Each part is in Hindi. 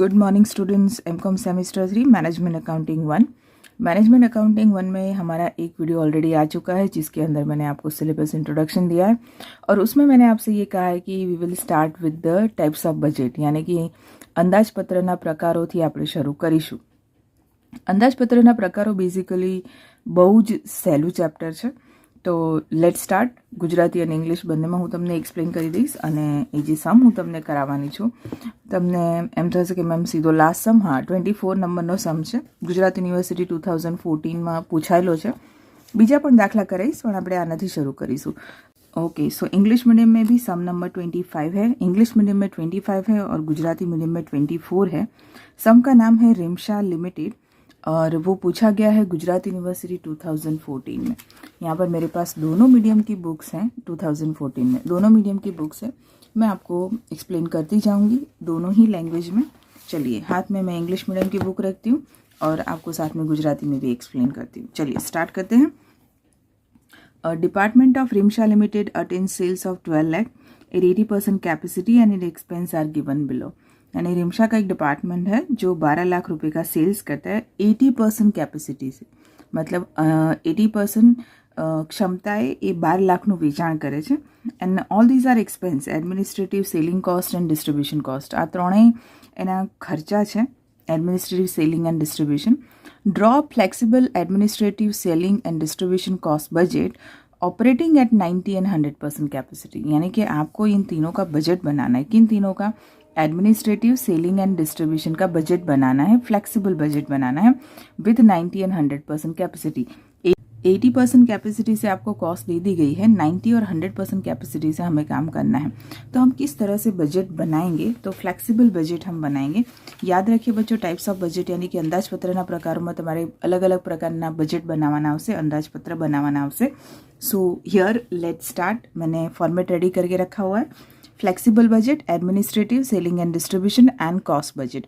Good morning students, MCom semester 3 management accounting 1। Management accounting 1 में हमारा एक वीडियो ऑलरेडी आ चुका है जिसके अंदर मैंने आपको सिलेबस इंट्रोडक्शन दिया है और उसमें मैंने आपसे ये कहा है कि we will start with the types of budget, यानी कि અંદાજપત્રના પ્રકારોથી આપણે શરૂ કરીશું। અંદાજપત્રના પ્રકારો બેઝિકલી બહુ જ સહેલું ચેપ્ટર છે, તો લેટ સ્ટાર્ટ। ગુજરાતી અને ઇંગ્લિશ બંનેમાં હું તમને એક્સપ્લેન કરી દઈશ અને એ જે સમ હું તમને કરાવવાની છું તમને એમ થશે કે મેમ સીધો લાસ્ટ સમ, હા 24 નંબરનો સમ છે, ગુજરાત યુનિવર્સિટી 2014માં પૂછાયેલો છે। બીજા પણ દાખલા કરાવીશ પણ આપણે આનાથી શરૂ કરીશું। ओके, सो इंग्लिश मीडियम में भी सम नंबर 25 है, इंग्लिश मीडियम में 25 है और गुजराती मीडियम में 24 है। सम का नाम है रिमशा लिमिटेड और वो पूछा गया है गुजरात यूनिवर्सिटी 2014 में। यहाँ पर मेरे पास दोनों मीडियम की बुक्स हैं, 2014 में दोनों मीडियम की बुक्स है। मैं आपको एक्सप्लेन करती जाऊँगी दोनों ही लैंग्वेज में। चलिए, हाथ में मैं इंग्लिश मीडियम की बुक रखती हूँ और आपको साथ में गुजराती में भी एक्सप्लेन करती हूँ। चलिए स्टार्ट करते हैं। Department of Rimsha Limited attains sales of 12 lakh at 80% capacity and its expense are given below। यानी रिमशा का एक डिपार्टमेंट है जो 12 लाख रुपए का सेल्स करता है 80% कैपेसिटी से, मतलब 80% ક્ષમતાએ એ 12 લાખનું વેચાણ કરે છે। And all these are expense, administrative, selling cost and distribution cost, આ ત્રણેય એના ખર્ચા છે, administrative, selling and distribution. Draw flexible administrative, selling and distribution cost budget operating eight 90 and 100% capacity. यानी कि आपको इन तीनों का बजट बनाना है। किन तीनों का? एडमिनिस्ट्रेटिव, सेलिंग एंड डिस्ट्रीब्यूशन का बजट बनाना है, फ्लेक्सिबल बजट बनाना है विथ 90 एंड 100% कैपेसिटी। 80% कैपेसिटी से आपको कॉस्ट दे दी गई है, 90 और 100% कैपेसिटी से हमें काम करना है। तो हम किस तरह से बजट बनाएंगे? तो फ्लेक्सिबल बजट हम बनाएंगे। याद रखिए बच्चों, टाइप्स ऑफ बजट यानी कि અંદાજપત્રના પ્રકારોમાં તમારે અલગ અલગ પ્રકારના બજેટ બનાવવાના આવશે, અંદાજપત્ર બનાવવાના આવશે। So here let start. मैंने फॉर्मेट रेडी करके रखा हुआ है। Flexible budget, administrative, selling and distribution and cost budget,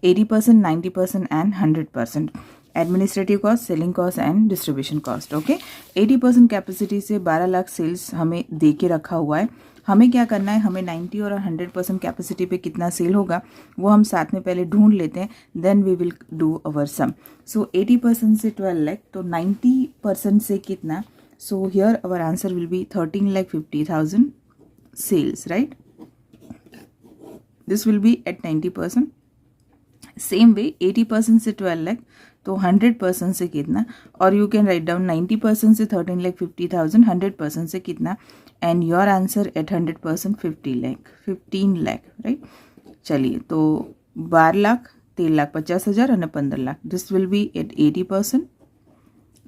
80%, 90% and 100%। Administrative cost, selling cost and distribution cost. Okay, 80% capacity से 12 लाख सेल्स हमें दे के रखा हुआ है। हमें क्या करना है? हमें 90 और 100% कैपेसिटी पे कितना सेल होगा वो हम साथ में पहले ढूंढ लेते हैं, then we will do our sum. So 80% से 12 लाख, तो 90% से कितना? So here our answer will be 13,50,000 sales, right? This will be at 90%। Same way 80% से 12 लाख, तो 100% से कितना? और यू कैन राइट डाउन 90% से 13,50,000, 100% से कितना? And your answer at 100% 15 lakh, right? चलिए, तो 12 लाख, 13,50,000 और 15 lakh. This will be at 80%,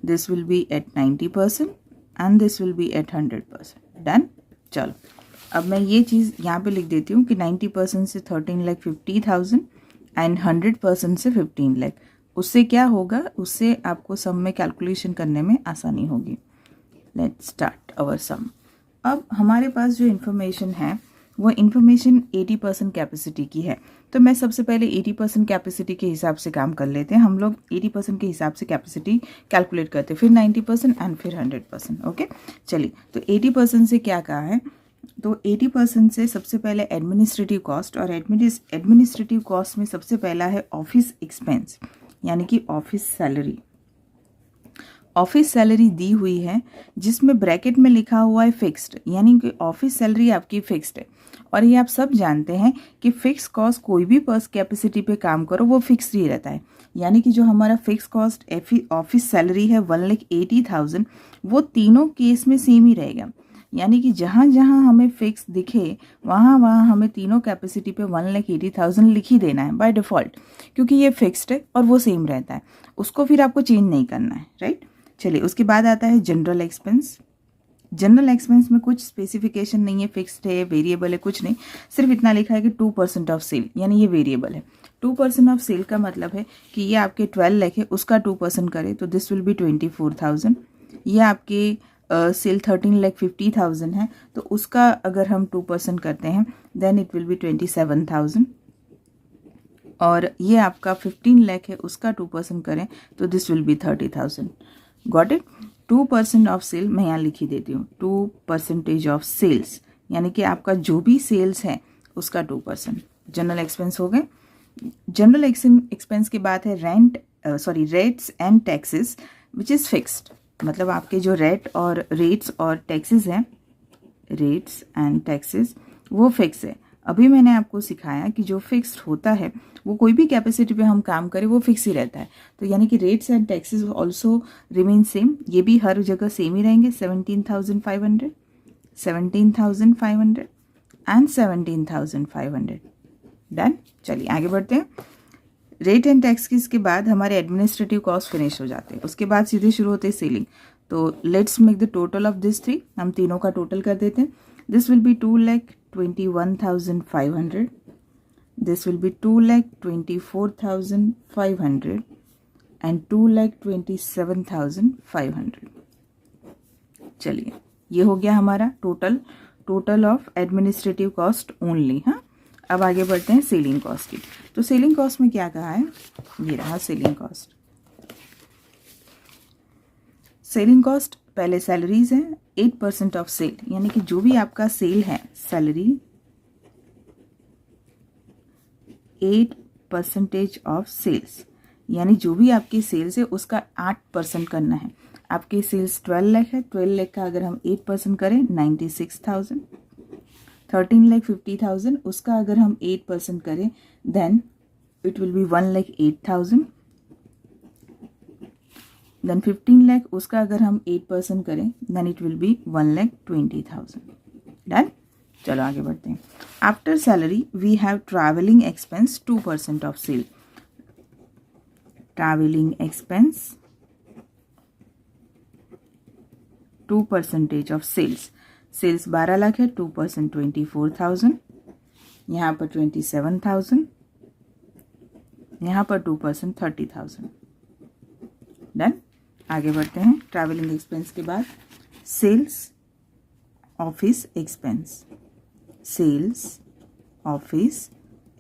this will be at 90% and this will be at 100%। Done. चलो, अब मैं ये चीज़ यहाँ पे लिख देती हूँ कि 90% से 13,50,000 एंड 100% से 15 लाख। उससे क्या होगा? उससे आपको सम में कैलकुलेशन करने में आसानी होगी। लेट्स स्टार्ट अवर सम। अब हमारे पास जो इन्फॉर्मेशन है वो इन्फॉर्मेशन 80% कैपेसिटी की है, तो मैं सबसे पहले 80% कैपेसिटी के हिसाब से काम कर लेते हैं। हम लोग 80% के हिसाब से कैपेसिटी कैलकुलेट करते हैं, फिर 90% एंड फिर 100%। ओके, चलिए, तो 80% से क्या कहा है? तो 80% से सबसे पहले एडमिनिस्ट्रेटिव कॉस्ट, और एडमिनिस्ट्रेटिव कॉस्ट में सबसे पहला है ऑफिस एक्सपेंस, यानी कि ऑफिस सैलरी। ऑफिस सैलरी दी हुई है जिसमें ब्रैकेट में लिखा हुआ है फिक्स्ड, यानी कि ऑफिस सैलरी आपकी फिक्स्ड है। और ये आप सब जानते हैं कि फिक्स कॉस्ट कोई भी पर्स कैपेसिटी पे काम करो वो फिक्स्ड ही रहता है। यानी कि जो हमारा फिक्स कॉस्ट ऑफिस सैलरी है 1,80,000, वो तीनों केस में सेम ही रहेगा। यानी कि जहाँ जहाँ हमें फिक्स दिखे वहाँ वहाँ हमें तीनों कैपेसिटी पे 1,80,000 लिख ही देना है बाय डिफ़ॉल्ट, क्योंकि ये फिक्स्ड है और वो सेम रहता है, उसको फिर आपको चेंज नहीं करना है, राइट? चलिए, उसके बाद आता है जनरल एक्सपेंस। जनरल एक्सपेंस में कुछ स्पेसिफिकेशन नहीं है, फिक्स्ड है, वेरिएबल है, कुछ नहीं, सिर्फ इतना लिखा है कि 2% ऑफ सेल, यानी ये वेरिएबल है। 2% ऑफ सेल का मतलब है कि ये आपके 12 लाख है, उसका 2% करे तो दिस विल बी 24,000। ये आपके सेल 13,50,000 है, तो उसका अगर हम 2% करते हैं देन इट विल बी 27,000। और ये आपका 15 लाख है, उसका 2% करें तो this will be 30,000। Got it? 2% of sale मैं यहाँ लिखी देती हूँ, 2% ऑफ सेल्स, यानी कि आपका जो भी सेल्स है उसका 2%। जनरल एक्सपेंस हो गए। जनरल एक्सपेंस के बाद है rates and taxes which is fixed, मतलब आपके जो रेट्स और टैक्सेस हैं, रेट्स एंड टैक्सेस वो फिक्स है। अभी मैंने आपको सिखाया कि जो फिक्स्ड होता है वो कोई भी कैपेसिटी पे हम काम करें वो फिक्स ही रहता है, तो यानी कि rates and taxes also remain same, ये भी हर जगह सेम ही रहेंगे। 17,500 एंड 17,500। डन। चलिए आगे बढ़ते हैं। रेट एंड टैक्स के बाद हमारे एडमिनिस्ट्रेटिव कॉस्ट फिनिश हो जाते हैं, उसके बाद सीधे शुरू होते हैं सेलिंग। तो let's make the total of this three, हम तीनों का टोटल कर देते हैं। This will B 2,21,500, this will B 2,24,500 and 2,27,500। चलिए ये हो गया हमारा total of administrative cost only. हाँ, अब आगे बढ़ते हैं सेलिंग कॉस्ट की। तो सेलिंग कॉस्ट में क्या कहा है, ये रहा सेलिंग कॉस्ट। सेलिंग कॉस्ट पहले सैलरीज है, 8% ऑफ सेल, यानी कि जो भी आपका सेल है, सैलरी 8% ऑफ सेल्स, यानी जो भी आपकी सेल्स है उसका 8% करना है। आपकी सेल्स 12 लाख है, 12 लाख का अगर हम 8% करें 96,000। 13,50,000 उसका अगर हम 8% करें then it will be 1,08,000। Then 15 lakh उसका अगर हम 8% करें then it will be 1,20,000। Done. चलो आगे बढ़ते हैं। After salary we have travelling expense 2% of sale. Travelling expense 2% of sales. Sales 12 lakh है, 2% 24,000, यहाँ पर 27,000, यहाँ पर 2% 30,000। डन। आगे बढ़ते हैं। ट्रैवलिंग एक्सपेंस के बाद sales office expense, sales office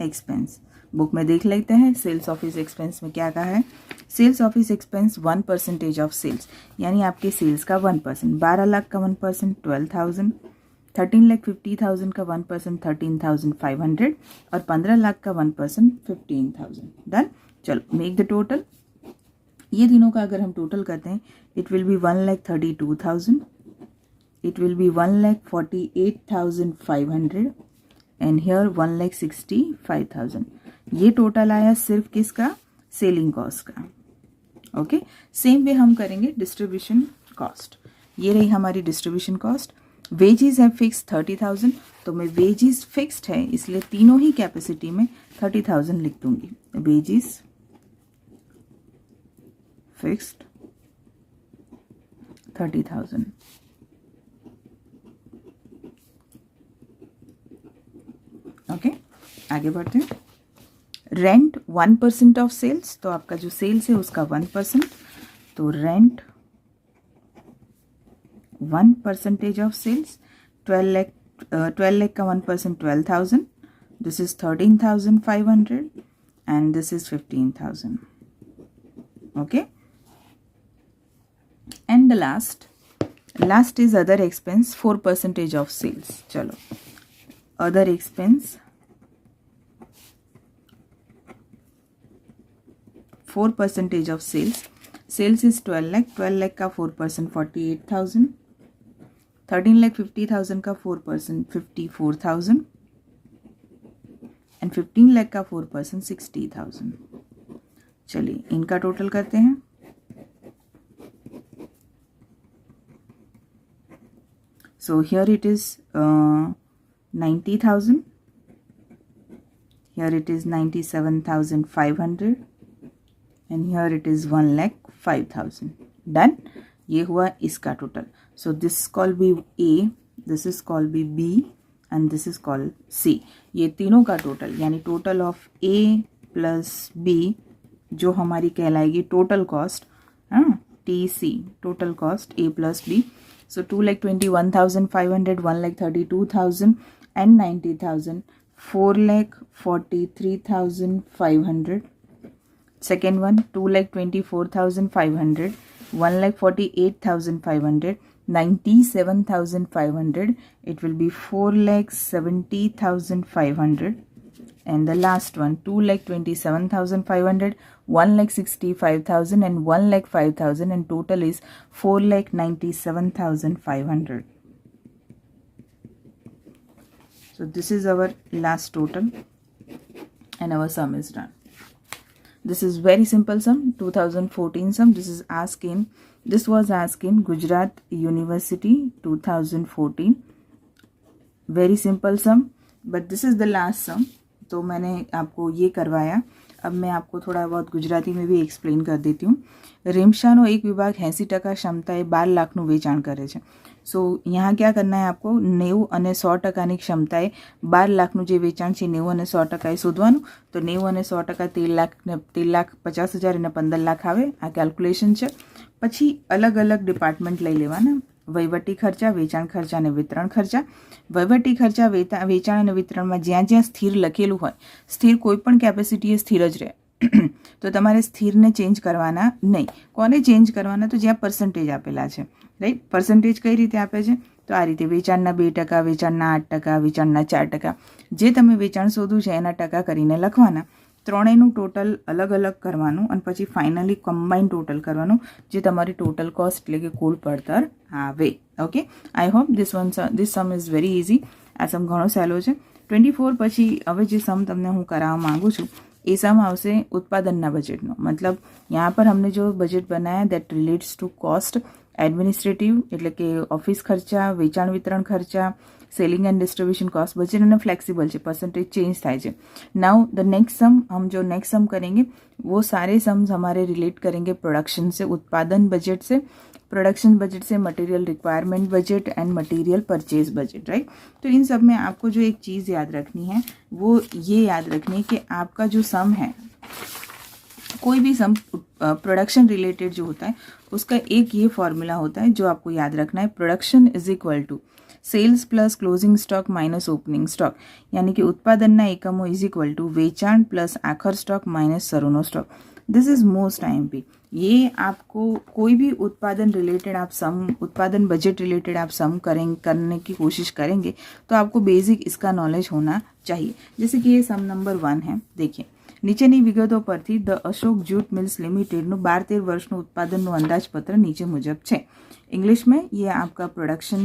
expense book में देख लेते हैं। सेल्स ऑफिस एक्सपेंस में क्या कहा है, sales office expense 1% of sales, यानी आपके सेल्स का 1%। 12 लाख का 1% 12,000, 13,50,000 का 1% 13,500 और 15 लाख का 1% 15,000। डन। चलो मेक द टोटल। ये तीनों का अगर हम टोटल करते हैं it will B 1,32,000, it will B 1,48,500 and here 1,65,000। ये टोटल आया सिर्फ किसका, सेलिंग कॉस्ट का। ओके, सेम वे हम करेंगे डिस्ट्रीब्यूशन कॉस्ट। ये रही हमारी डिस्ट्रीब्यूशन कॉस्ट। वेजेस है फिक्स 30,000, तो मैं वेजेस फिक्स्ड है इसलिए तीनों ही कैपेसिटी में 30,000 लिख दूंगी। Wages fixed 30,000। ओके, आगे बढ़ते हैं। रेंट 1% ऑफ सेल्स, तो आपका जो सेल्स है उसका 1%, तो रेंट 1% ऑफ सेल्स। 12 लाख का 1% 12,000, this is 13,500 and this is 15,000। Okay, and the last is other expense 4% of sales. चलो other expense 4% of sales. Sales is 12 lakh, 12 lakh का 4% 48,000, 13,50,000 का 4% 54,000 एंड 15 लाख का 4% 60,000। चलिए इनका टोटल करते हैं। So here it is 90,000, here it is 97,500 and here it is 1,05,000. Done. ये हुआ इसका total. So this is called be A, this is called be B and this is called C. ये तीनों का टोटल यानी total of A plus B जो हमारी कहलाएगी टोटल कॉस्ट, हाँ TC, total cost A plus B। So 2,21,500, 1,32,000 and 90,000, 4,43,500. Second one 2,24,500, 1,48,500, 97,500. It will be 4,70,500. and the last one 2,27,500, 1,65,000 and 1,05,000, and total is 4,97,500. So this is our last total and our sum is done. This is very simple sum, 2014 sum. This was asked in Gujarat University 2014. Very simple sum, but this is the last sum. तो मैंने आपको ये करवाया. अब मैं आपको थोड़ा बहुत गुजराती में भी एक्सप्लेन कर देती हूँ. રેમશાનો એક વિભાગ 80% ક્ષમતાએ 12 લાખનું વેચાણ કરે છે. સો यहाँ क्या करना है आपको 90 અને 100%ની ક્ષમતાએ 12 લાખનું જે વેચાણ છે 90 અને 100% શોધવાનું. તો 90 અને 100% 13,50,000 અને 15 લાખ આવે. આ કેલ્ક્યુલેશન છે. પછી અલગ અલગ ડિપાર્ટમેન્ટ લઈ લેવાના. વહીવટી ખર્ચા, વેચાણ ખર્ચા અને વિતરણ ખર્ચા. વહીવટી ખર્ચા, વેચાણ અને વિતરણમાં જ્યાં જ્યાં સ્થિર લખેલું હોય, સ્થિર કોઈ પણ કેપેસિટી એ સ્થિર જ રહે. તો તમારે સ્થિરને ચેન્જ કરવાના નહીં. કોને ચેન્જ કરવાના? તો જ્યાં પર્સન્ટેજ આપેલા છે, રાઈટ. પર્સન્ટેજ કઈ રીતે આપે છે? તો આ રીતે વેચાણના 2%, વેચાણના 8%, વેચાણના 4%. જે તમે વેચાણ શોધવું છે એના ટકા કરીને લખવાના. ત્રણેયનું ટોટલ અલગ અલગ કરવાનું અને પછી ફાઇનલી કમ્બાઇન ટોટલ કરવાનું, જે તમારી ટોટલ કોસ્ટ એટલે કે કુલ પડતર આવે. Okay, I hope this sum is very easy. આ સમ ઘણો સહેલો છે. 24 પછી હવે જે સમ તમને હું કરાવવા માંગુ છું એ સમ આવશે उत्पादनના બજેટનો. मतलब यहाँ पर हमने जो बजट बनाया that relates to cost administrative એટલે કે ઓફિસ ખર્ચા, વેચાણ વિતરણ ખર્ચા, selling and distribution cost budget અને फ्लेक्सिबल છે, परसेंटेज चेंज થાય છે. नाउ द नेक्स्ट सम, हम जो नेक्स्ट सम करेंगे वो सारे सम्स हमारे रिलेट करेंगे प्रोडक्शन से, उत्पादन बजट से, प्रोडक्शन बजट से material requirement budget and material purchase budget, right. तो इन सब में आपको जो एक चीज़ याद रखनी है वो ये याद रखनी है कि आपका जो सम है, कोई भी सम प्रोडक्शन रिलेटेड जो होता है उसका एक ये फॉर्मूला होता है जो आपको याद रखना है. Production is equal to sales plus closing stock minus opening stock. यानी कि उत्पादनના એકમો इज इक्वल टू वेचाण प्लस आखर स्टॉक माइनस सरूનો stock. This is most IMP. ये आपको कोई भी उत्पादन रिलेटेड आप सम, उत्पादन बजट रिलेटेड आप सम करने की कोशिश करेंगे तो आपको बेसिक इसका नॉलेज होना चाहिए. जैसे कि ये सम नंबर 1 है. देखिए નીચેની વિગતો પરથી ધ અશોક જૂટ મિલ્સ લિમિટેડનું 12-13 વર્ષનું ઉત્પાદનનું અંદાજપત્ર નીચે મુજબ છે. इंग्लिश में ये आपका प्रोडक्शन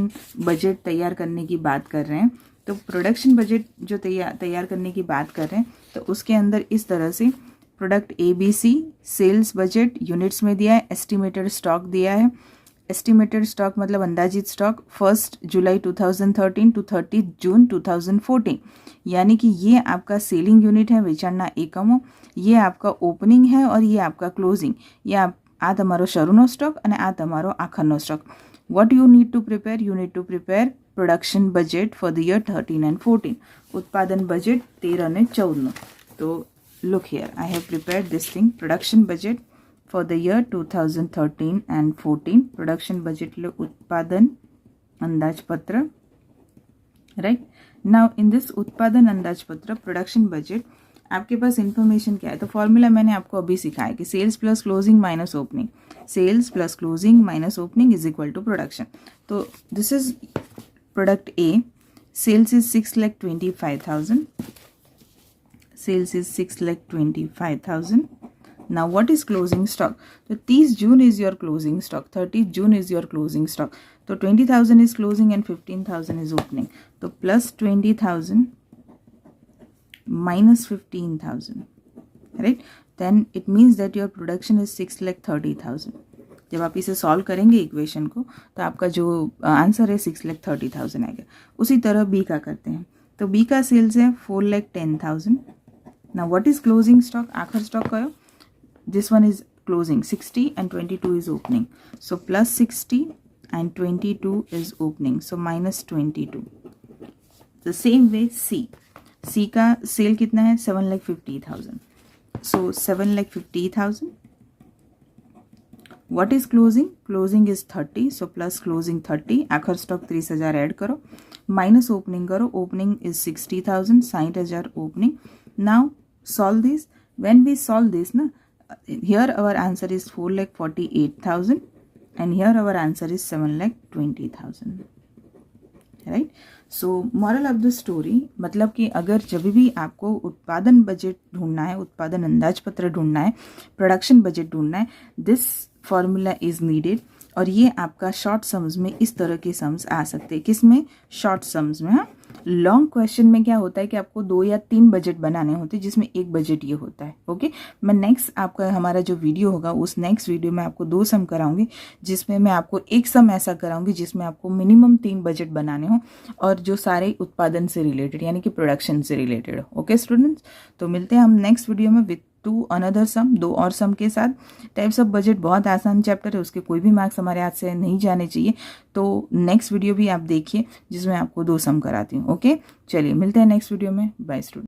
बजट तैयार करने की बात कर रहे हैं. तो प्रोडक्शन बजट जो तैयार करने की बात कर रहे हैं तो उसके अंदर इस तरह से product ABC sales budget units में दिया है, एस्टिमेटेड स्टॉक दिया है. एस्टिमेटेड स्टॉक मतलब अंदाजित स्टॉक 1 जुलाई 2013 टू 30 जून 2014. यानी कि ये आपका सेलिंग यूनिट है, वेचाणના એકમો. ये आपका ओपनिंग है और ये आपका क्लोजिंग. ये आ તમારો શરૂનો સ્ટોક અને આ તમારો આખરનો stock. What you need to prepare? You need to prepare production budget for the year 13 and 14. ઉત્પાદન બજેટ 13 અને 14નું. તો look here, I have prepared this thing. Production budget for the year 2013 and 14. Production budget ले उत्पादन अंदाजपत्र, राइट. नाउ इन दिस उत्पादन अंदाजपत्र प्रोडक्शन बजट आपके पास इन्फॉर्मेशन क्या है? तो फॉर्मूला मैंने आपको अभी सिखाया कि sales plus closing minus opening, sales plus closing minus opening is equal to production. तो this is product A. Sales is 6,25,000. Sales is 6,25,000. Now what is closing stock? So 30 June is your closing stock, 30th June is your closing stock. So 20,000 is closing and 15,000 is opening. So plus 20,000 minus 15,000, right? Then it means that your production is 6,30,000. जब आप इसे सॉल्व करेंगे इक्वेशन को तो आपका जो आंसर है 6,30,000 आएगा. उसी तरह बी का करते हैं. तो बी का सेल्स है 4,10,000. Now what is closing stock? आखर स्टॉक कयो? This one is closing 60 and 22 is opening. So plus 60 and 22 is opening. So minus 22. The same way C. C का सेल कितना है? 7,50,000. So 7,50,000. What is closing? Closing is 30. So plus closing 30. आखर स्टॉक 30,000 ऐड करो. Minus opening करो. Opening is 60,000. 60,000 opening. Now solve this. When we solve this ना, here our answer is 4,48,000 and here our answer is 7,20,000, right. So moral of the story, मतलब कि अगर जब भी आपको उत्पादन बजट ढूंढना है, उत्पादन अंदाज पत्र ढूंढना है, प्रोडक्शन बजट ढूंढना है, दिस फॉर्मूला इज नीडेड। और ये आपका शॉर्ट सम्स में इस तरह के सम्स आ सकते हैं। किस में? शॉर्ट सम्स में। हाँ, लॉन्ग क्वेश्चन में क्या होता है कि आपको 2 या 3 बजट बनाने होते हैं, जिसमें एक बजट ये होता है। ओके, मैं नेक्स्ट आपका हमारा जो वीडियो होगा उस नेक्स्ट वीडियो में आपको 2 सम कराऊंगी, जिसमें मैं आपको एक सम ऐसा कराऊंगी जिसमें आपको मिनिमम 3 बजट बनाने हो और जो सारे उत्पादन से रिलेटेड यानी कि प्रोडक्शन से रिलेटेड हो। ओके स्टूडेंट्स, तो मिलते हैं हम नेक्स्ट वीडियो में विथ 2 अनदर सम, 2 और सम के साथ। टाइप्स ऑफ बजट बहुत आसान चैप्टर है, उसके कोई भी मार्क्स हमारे हाथ से नहीं जाने चाहिए। तो नेक्स्ट वीडियो भी आप देखिए जिसमें आपको 2 सम कराती हूँ। ओके, चलिए मिलते हैं नेक्स्ट वीडियो में। Bye student.